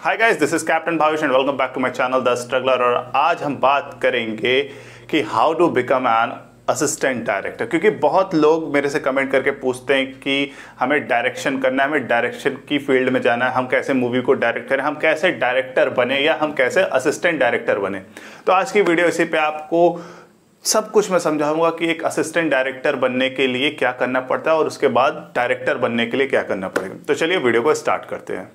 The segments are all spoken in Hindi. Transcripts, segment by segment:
Hi guys, this is captain Bhavesh and welcome back to my channel the struggler. और आज हम बात करेंगे कि how to become an assistant director, क्योंकि बहुत लोग मेरे से कमेंट करके पूछते हैं कि हमें डायरेक्शन करना है, हमें डायरेक्शन की फील्ड में जाना है, हम कैसे मूवी को डायरेक्ट करें, हम कैसे डायरेक्टर बने या हम कैसे असिस्टेंट डायरेक्टर बने। तो आज की वीडियो इसी पे आपको सब कुछ मैं समझाऊंगा कि एक असिस्टेंट डायरेक्टर बनने के लिए क्या करना पड़ता है और उसके बाद डायरेक्टर बनने के लिए क्या करना पड़ेगा। तो चलिए वीडियो को स्टार्ट करते हैं।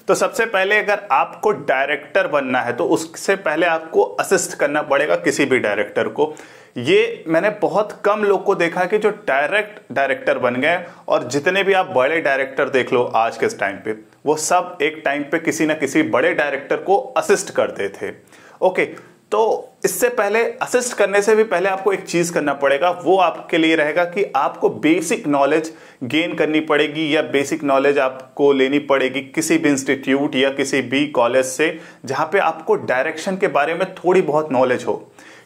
तो सबसे पहले अगर आपको डायरेक्टर बनना है तो उससे पहले आपको असिस्ट करना पड़ेगा किसी भी डायरेक्टर को। ये मैंने बहुत कम लोग को देखा है कि जो डायरेक्ट डायरेक्टर बन गए, और जितने भी आप बड़े डायरेक्टर देख लो आज के टाइम पे, वो सब एक टाइम पे किसी ना किसी बड़े डायरेक्टर को असिस्ट करते थे। ओके, तो इससे पहले असिस्ट करने से भी पहले आपको एक चीज करना पड़ेगा। वो आपके लिए रहेगा कि आपको बेसिक नॉलेज गेन करनी पड़ेगी या बेसिक नॉलेज आपको लेनी पड़ेगी किसी भी इंस्टीट्यूट या किसी भी कॉलेज से जहां पे आपको डायरेक्शन के बारे में थोड़ी बहुत नॉलेज हो।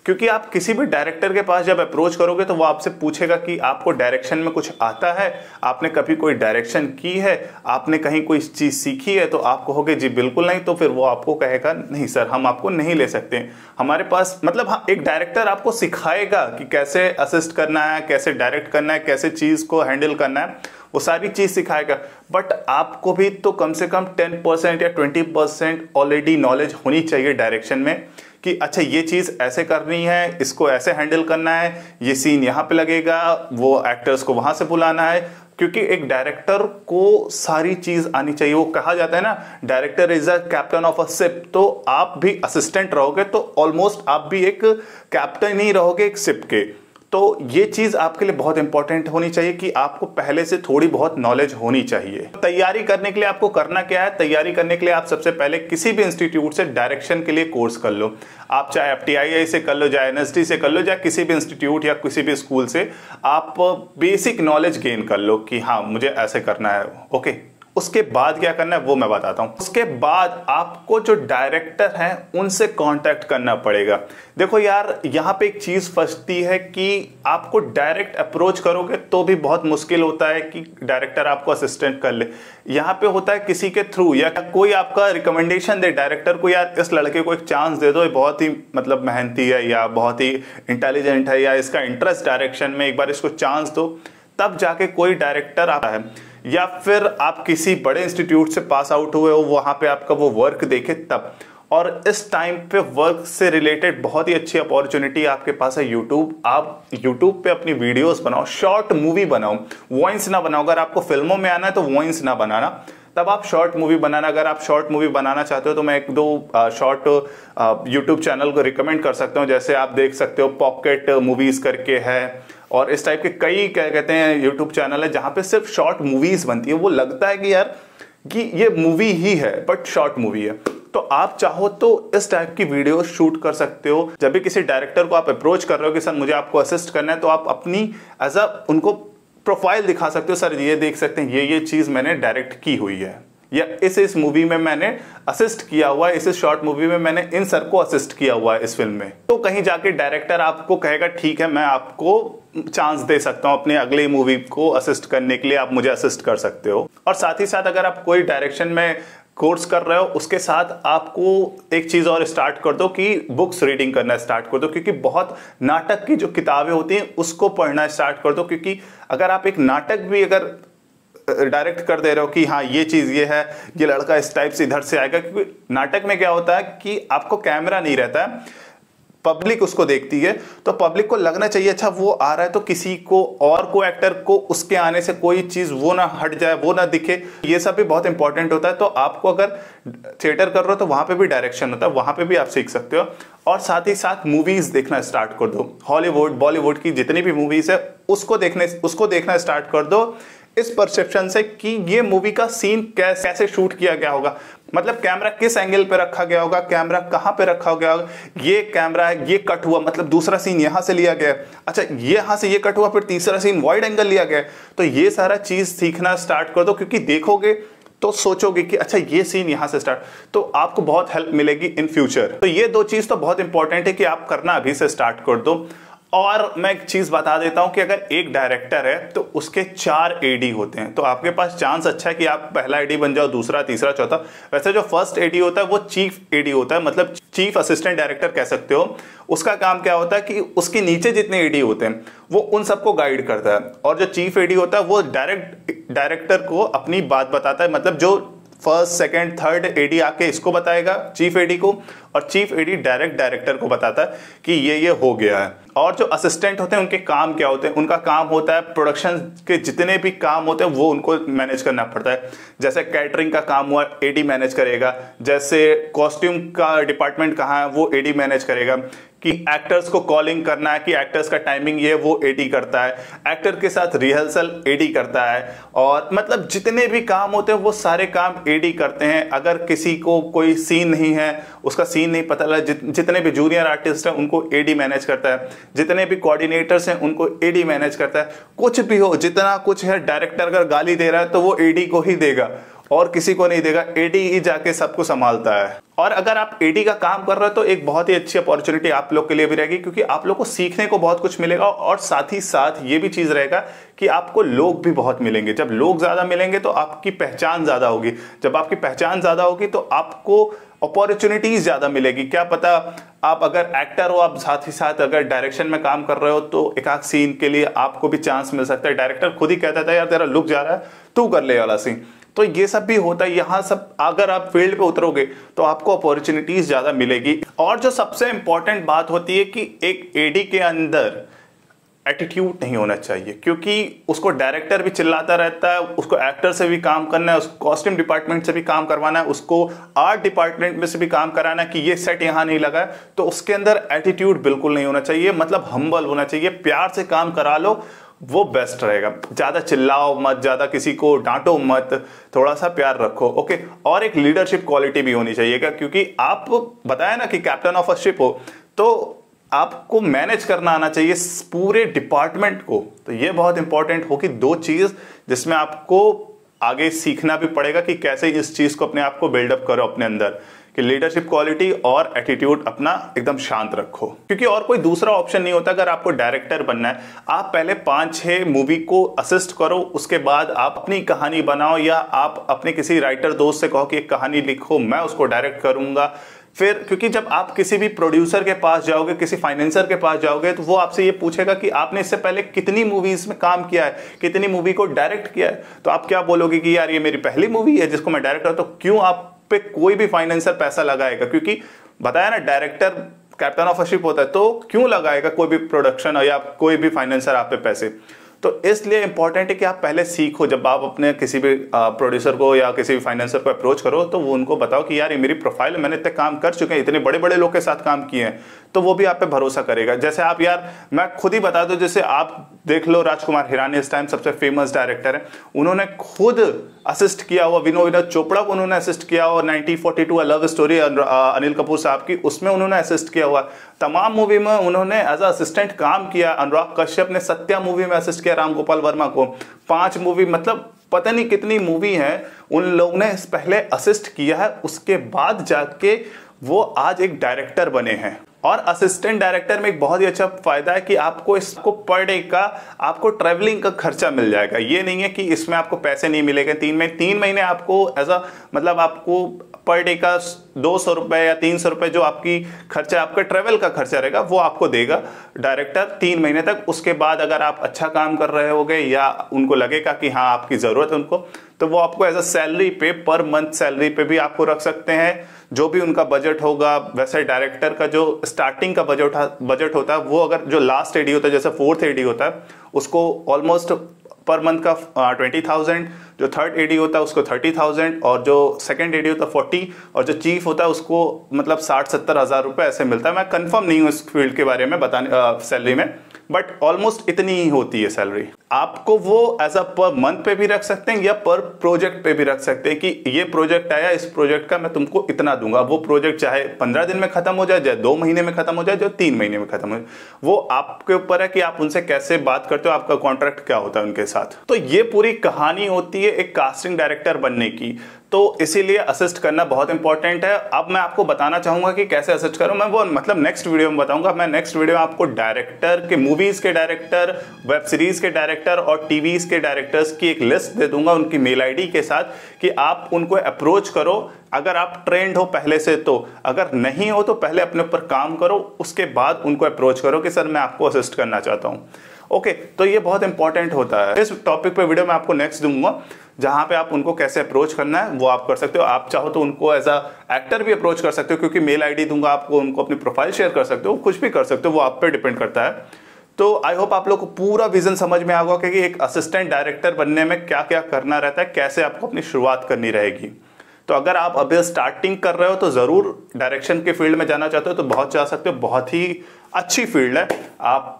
क्योंकि आप किसी भी डायरेक्टर के पास जब अप्रोच करोगे तो वो आपसे पूछेगा कि आपको डायरेक्शन में कुछ आता है, आपने कभी कोई डायरेक्शन की है, आपने कहीं कोई चीज सीखी है। तो आप कहोगे जी बिल्कुल नहीं, तो फिर वो आपको कहेगा नहीं सर, हम आपको नहीं ले सकते हमारे पास। मतलब हाँ, एक डायरेक्टर आपको सिखाएगा कि कैसे असिस्ट करना है, कैसे डायरेक्ट करना है, कैसे चीज को हैंडल करना है, वो सारी चीज सिखाएगा। बट आपको भी तो कम से कम 10% या 20% ऑलरेडी नॉलेज होनी चाहिए डायरेक्शन में कि अच्छा ये चीज ऐसे करनी है, इसको ऐसे हैंडल करना है, ये सीन यहाँ पे लगेगा, वो एक्टर्स को वहां से बुलाना है। क्योंकि एक डायरेक्टर को सारी चीज आनी चाहिए। वो कहा जाता है ना, director is a captain of a ship. तो आप भी असिस्टेंट रहोगे तो ऑलमोस्ट आप भी एक कैप्टन ही रहोगे एक शिप के। तो ये चीज आपके लिए बहुत इंपॉर्टेंट होनी चाहिए कि आपको पहले से थोड़ी बहुत नॉलेज होनी चाहिए। तैयारी करने के लिए आपको करना क्या है? तैयारी करने के लिए आप सबसे पहले किसी भी इंस्टीट्यूट से डायरेक्शन के लिए कोर्स कर लो। आप चाहे FTII से कर लो, चाहे NSD से कर लो, चाहे किसी भी इंस्टीट्यूट या किसी भी स्कूल से आप बेसिक नॉलेज गेन कर लो कि हाँ मुझे ऐसे करना है। ओके, उसके बाद क्या करना है वो मैं बताता हूं। उसके बाद आपको जो डायरेक्टर हैं उनसे कांटेक्ट करना पड़ेगा। देखो यार, यहां पे एक चीज फंसती है कि आपको डायरेक्ट अप्रोच करोगे तो भी बहुत मुश्किल होता है कि डायरेक्टर आपको असिस्टेंट कर ले। यहां पे होता है किसी के थ्रू या कोई आपका रिकमेंडेशन दे डायरेक्टर को, यार इस लड़के को एक चांस दे दो, ये बहुत ही मतलब मेहनती है या बहुत ही इंटेलिजेंट है या इसका इंटरेस्ट डायरेक्शन में, एक बार इसको चांस दो, तब जाके कोई डायरेक्टर आता है। या फिर आप किसी बड़े इंस्टीट्यूट से पास आउट हुए हो, वहां पे आपका वो वर्क देखे तब। और इस टाइम पे वर्क से रिलेटेड बहुत ही अच्छी अपॉर्चुनिटी आपके पास है यूट्यूब। आप यूट्यूब पे अपनी वीडियोस बनाओ, शॉर्ट मूवी बनाओ, वॉइस ना बनाओ। अगर आपको फिल्मों में आना है तो वॉइस ना बनाना, तब आप शॉर्ट मूवी बनाना। अगर आप शॉर्ट मूवी बनाना चाहते हो तो मैं एक दो शॉर्ट यूट्यूब चैनल को रिकमेंड कर सकता हूँ। जैसे आप देख सकते हो पॉकेट मूवीज करके है, और इस टाइप के कई क्या कहते हैं यूट्यूब चैनल है जहां पे सिर्फ शॉर्ट मूवीज बनती है। वो लगता है कि यार कि ये मूवी ही है बट शॉर्ट मूवी है। तो आप चाहो तो इस टाइप की वीडियो शूट कर सकते हो। जब भी किसी डायरेक्टर को आप अप्रोच कर रहे हो कि सर मुझे आपको असिस्ट करना है, तो आप अपनी एज अ उनको प्रोफाइल दिखा सकते हो। सर ये देख सकते हैं ये चीज मैंने डायरेक्ट की हुई है, या इस मूवी में मैंने असिस्ट किया हुआ है, इस शॉर्ट मूवी में मैंने इन सर को असिस्ट किया हुआ है इस फिल्म में। तो कहीं जाके डायरेक्टर आपको कहेगा ठीक है, मैं आपको चांस दे सकता हूं अपनी अगली मूवी को असिस्ट करने के लिए, आप मुझे असिस्ट कर सकते हो। और साथ ही साथ अगर आप कोई डायरेक्शन में कोर्स कर रहे हो, उसके साथ आपको एक चीज और स्टार्ट कर दो कि बुक्स रीडिंग करना स्टार्ट कर दो। क्योंकि बहुत नाटक की जो किताबें होती हैं उसको पढ़ना स्टार्ट कर दो। क्योंकि अगर आप एक नाटक भी अगर डायरेक्ट कर दे रहे हो कि हाँ ये चीज ये है, ये लड़का इस टाइप से इधर से आएगा, क्योंकि नाटक में क्या होता है कि आपको कैमरा नहीं रहता है, पब्लिक उसको देखती है। तो पब्लिक को लगना चाहिए अच्छा वो आ रहा है, तो किसी को और को एक्टर को उसके आने से कोई चीज वो ना हट जाए, वो ना दिखे। ये सब भी बहुत इंपॉर्टेंट होता है। तो आपको अगर थिएटर कर रहे हो तो वहां पे भी डायरेक्शन होता है, वहां पे भी आप सीख सकते हो। और साथ ही साथ मूवीज देखना स्टार्ट कर दो। हॉलीवुड बॉलीवुड की जितनी भी मूवीज है उसको देखना स्टार्ट कर दो, इस परसेप्शन से कि ये मूवी का सीन कैसे शूट किया गया होगा। मतलब कैमरा किस एंगल पे रखा गया होगा, कैमरा कहां पे रखा गया होगा, ये कैमरा है, ये कट हुआ, मतलब दूसरा सीन यहां से लिया गया, अच्छा ये यहां से ये कट हुआ, फिर तीसरा सीन वाइड एंगल लिया गया। तो ये सारा चीज सीखना स्टार्ट कर दो। क्योंकि देखोगे तो सोचोगे कि अच्छा ये सीन यहां से स्टार्ट, तो आपको बहुत हेल्प मिलेगी इन फ्यूचर। तो ये दो चीज तो बहुत इंपॉर्टेंट है कि आप करना अभी से स्टार्ट कर दो। और मैं एक चीज बता देता हूं कि अगर एक डायरेक्टर है तो उसके 4 एडी होते हैं, तो आपके पास चांस अच्छा है कि आप पहला एडी बन जाओ, दूसरा, तीसरा, चौथा। वैसे जो फर्स्ट एडी होता है वो चीफ एडी होता है, मतलब चीफ असिस्टेंट डायरेक्टर कह सकते हो। उसका काम क्या होता है कि उसके नीचे जितने एडी होते हैं वो उन सबको गाइड करता है, और जो चीफ एडी होता है वो डायरेक्टर को अपनी बात बताता है, मतलब जो फर्स्ट, सेकंड, थर्ड एडी आके इसको बताएगा चीफ एडी को, और चीफ एडी डायरेक्ट डायरेक्टर को बताता है कि ये हो गया है। और जो असिस्टेंट होते हैं उनके काम क्या होते हैं? उनका काम होता है प्रोडक्शन के जितने भी काम होते हैं वो उनको मैनेज करना पड़ता है। जैसे कैटरिंग का काम हुआ, एडी मैनेज करेगा। जैसे कॉस्ट्यूम का डिपार्टमेंट कहाँ है, वो एडी मैनेज करेगा। कि एक्टर्स को कॉलिंग करना है, कि एक्टर्स का टाइमिंग ये वो एडी करता है। एक्टर के साथ रिहर्सल एडी करता है। और मतलब जितने भी काम होते हैं वो सारे काम एडी करते हैं। अगर किसी को कोई सीन नहीं है, उसका सीन नहीं पता लगा, जितने भी जूनियर आर्टिस्ट हैं उनको एडी मैनेज करता है। जितने भी कोऑर्डिनेटर्स हैं उनको एडी मैनेज करता है। कुछ भी हो, जितना कुछ है, डायरेक्टर अगर गाली दे रहा है तो वो एडी को ही देगा और किसी को नहीं देगा। एडी ही जाके सबको संभालता है। और अगर आप एडी का काम कर रहे हो तो एक बहुत ही अच्छी अपॉर्चुनिटी आप लोग के लिए भी रहेगी, क्योंकि आप लोग को सीखने को बहुत कुछ मिलेगा। और साथ ही साथ ये भी चीज रहेगा कि आपको लोग भी बहुत मिलेंगे। जब लोग ज्यादा मिलेंगे तो आपकी पहचान ज्यादा होगी। जब आपकी पहचान ज्यादा होगी तो आपको अपॉर्चुनिटीज ज्यादा मिलेगी। क्या पता आप अगर एक्टर हो, आप साथ ही साथ अगर डायरेक्शन में काम कर रहे हो तो एक आध सीन के लिए आपको भी चांस मिल सकता है। डायरेक्टर खुद ही कहता था यार तेरा लुक जा रहा है, तू कर ले वाला सीन। तो ये सब भी होता है यहाँ सब। अगर आप फील्ड पे उतरोगे तो आपको अपॉर्चुनिटीज ज्यादा मिलेगी। और जो सबसे इंपॉर्टेंट बात होती है कि एक एडी के अंदर एटीट्यूड नहीं होना चाहिए, क्योंकि उसको डायरेक्टर भी चिल्लाता रहता है, उसको एक्टर से भी काम करना है, उसको कॉस्ट्यूम डिपार्टमेंट से भी काम करवाना है, उसको आर्ट डिपार्टमेंट में से भी काम कराना है कि ये सेट यहाँ नहीं लगा है। तो उसके अंदर एटीट्यूड बिल्कुल नहीं होना चाहिए, मतलब हम्बल होना चाहिए। प्यार से काम करा लो, वो बेस्ट रहेगा। ज्यादा चिल्लाओ मत, ज्यादा किसी को डांटो मत, थोड़ा सा प्यार रखो। ओके। और एक लीडरशिप क्वालिटी भी होनी चाहिए, क्योंकि आप बताया ना कि कैप्टन ऑफ अ शिप हो, तो आपको मैनेज करना आना चाहिए पूरे डिपार्टमेंट को। तो ये बहुत इंपॉर्टेंट हो कि 2 चीज जिसमें आपको आगे सीखना भी पड़ेगा कि कैसे इस चीज को अपने आप को बिल्डअप करो अपने अंदर, कि लीडरशिप क्वालिटी और एटीट्यूड अपना एकदम शांत रखो। क्योंकि और कोई दूसरा ऑप्शन नहीं होता अगर आपको डायरेक्टर बनना है। आप पहले 5-6 मूवी को असिस्ट करो, उसके बाद आप अपनी कहानी बनाओ, या आप अपने किसी राइटर दोस्त से कहो कि एक कहानी लिखो, मैं उसको डायरेक्ट करूंगा। फिर क्योंकि जब आप किसी भी प्रोड्यूसर के पास जाओगे, किसी फाइनेंसर के पास जाओगे, तो वो आपसे ये पूछेगा कि आपने इससे पहले कितनी मूवीज में काम किया है, कितनी मूवी को डायरेक्ट किया है। तो आप क्या बोलोगे कि यार ये मेरी पहली मूवी है जिसको मैं डायरेक्ट करता हूं। तो क्यों आप पे कोई भी फाइनेंसर पैसा लगाएगा? क्योंकि बताया ना director captain of a ship होता है, तो क्यों लगाएगा कोई भी प्रोडक्शन या कोई भी फाइनेंसर आप पे पैसे? तो इसलिए इंपॉर्टेंट है कि आप पहले सीखो। जब आप अपने किसी भी प्रोड्यूसर को या किसी भी फाइनेंसर को अप्रोच करो तो वो उनको बताओ कि यार ये मेरी प्रोफाइल है, मैंने इतने काम कर चुके हैं, इतने बड़े बड़े लोग के साथ काम किए हैं, तो वो भी आप पे भरोसा करेगा। जैसे आप, यार मैं खुद ही बता दूं, जैसे आप देख लो राजकुमार हिरानी इस टाइम सबसे फेमस डायरेक्टर है, उन्होंने खुद असिस्ट किया हुआ विनोद चोपड़ा को उन्होंने असिस्ट किया, और 1942 a love story Anil Kapoor साहब की, उसमें उन्होंने असिस्ट किया हुआ। तमाम मूवी में उन्होंने एज अ असिस्टेंट काम किया। अनुराग कश्यप ने सत्या मूवी में असिस्ट किया राम गोपाल वर्मा को। 5 मूवी, मतलब पता नहीं कितनी मूवी है उन लोगों ने पहले असिस्ट किया है, उसके बाद जाके वो आज एक डायरेक्टर बने हैं। और असिस्टेंट डायरेक्टर में एक बहुत ही अच्छा फायदा है कि आपको इसको पर डे का आपको ट्रैवलिंग का खर्चा मिल जाएगा। ये नहीं है कि इसमें आपको पैसे नहीं मिलेंगे। 3 महीने आपको एज अ मतलब आपको पर डे का 200 रुपए या 300 रुपए जो आपकी खर्चा, आपका ट्रैवल का खर्चा रहेगा, वो आपको देगा डायरेक्टर 3 महीने तक। उसके बाद अगर आप अच्छा काम कर रहे होगे या उनको लगेगा कि हाँ आपकी जरूरत है उनको, तो वो आपको एज अ सैलरी पे, पर मंथ सैलरी पे भी आपको रख सकते हैं। जो भी उनका बजट होगा, वैसे डायरेक्टर का जो स्टार्टिंग का बजट होता है वो, अगर जो लास्ट एडी होता है जैसे 4th एडी होता है उसको ऑलमोस्ट पर मंथ का 20,000, जो 3rd एडी होता है उसको 30,000, और जो 2nd एडी होता है 40, और जो चीफ होता है उसको मतलब 60-70 हज़ार रुपए ऐसे मिलता है। मैं कंफर्म नहीं हूँ इस फील्ड के बारे में बताने सैलरी में, बट ऑलमोस्ट इतनी ही होती है सैलरी। आपको वो एज अ पर मंथ पे भी रख सकते हैं या पर प्रोजेक्ट पे भी रख सकते हैं कि ये प्रोजेक्ट आया, इस प्रोजेक्ट का मैं तुमको इतना दूंगा। वो प्रोजेक्ट चाहे 15 दिन में खत्म हो जाए, चाहे 2 महीने में खत्म हो जाए, जो 3 महीने में खत्म हो जाए, वो आपके ऊपर है कि आप उनसे कैसे बात करते हो, आपका कॉन्ट्रैक्ट क्या होता है उनके साथ। तो ये पूरी कहानी होती है एक कास्टिंग डायरेक्टर बनने की। तो इसीलिए असिस्ट करना बहुत इंपॉर्टेंट है। अब मैं आपको बताना चाहूंगा कि कैसे असिस्ट करूं, मैं वो मतलब नेक्स्ट वीडियो में बताऊंगा। मैं नेक्स्ट वीडियो में आपको डायरेक्टर के, मूवीज के डायरेक्टर, वेब सीरीज के डायरेक्टर और टीवीज के डायरेक्टर्स की एक लिस्ट दे दूंगा उनकी मेल आईडी के साथ, कि आप उनको अप्रोच करो। अगर आप ट्रेंड हो पहले से तो, अगर नहीं हो तो पहले अपने ऊपर काम करो, उसके बाद उनको अप्रोच करो कि सर मैं आपको असिस्ट करना चाहता हूं। ओके, तो ये बहुत इंपॉर्टेंट होता है। इस टॉपिक पे वीडियो मैं आपको नेक्स्ट दूंगा, जहां पे आप उनको कैसे अप्रोच करना है वो आप कर सकते हो। आप चाहो तो उनको एज अ एक्टर भी अप्रोच कर सकते हो, क्योंकि मेल आईडी दूंगा आपको, उनको अपनी प्रोफाइल शेयर कर सकते हो, कुछ भी कर सकते हो, वो आप पे डिपेंड करता है। तो आई होप आप लोग को पूरा विजन समझ में आ गया कि एक असिस्टेंट डायरेक्टर बनने में क्या क्या करना रहता है, कैसे आपको अपनी शुरुआत करनी रहेगी। तो अगर आप अभी स्टार्टिंग कर रहे हो तो जरूर डायरेक्शन के फील्ड में जाना चाहते हो तो बहुत जा सकते हो, बहुत ही अच्छी फील्ड है, आप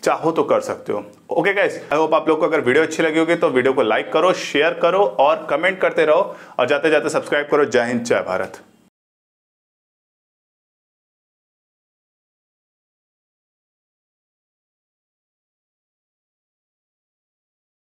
चाहो तो कर सकते हो। ओके गाइस, आई होप आप लोग को अगर वीडियो अच्छी लगी होगी तो वीडियो को लाइक करो, शेयर करो और कमेंट करते रहो, और जाते जाते सब्सक्राइब करो। जय हिंद, जय भारत।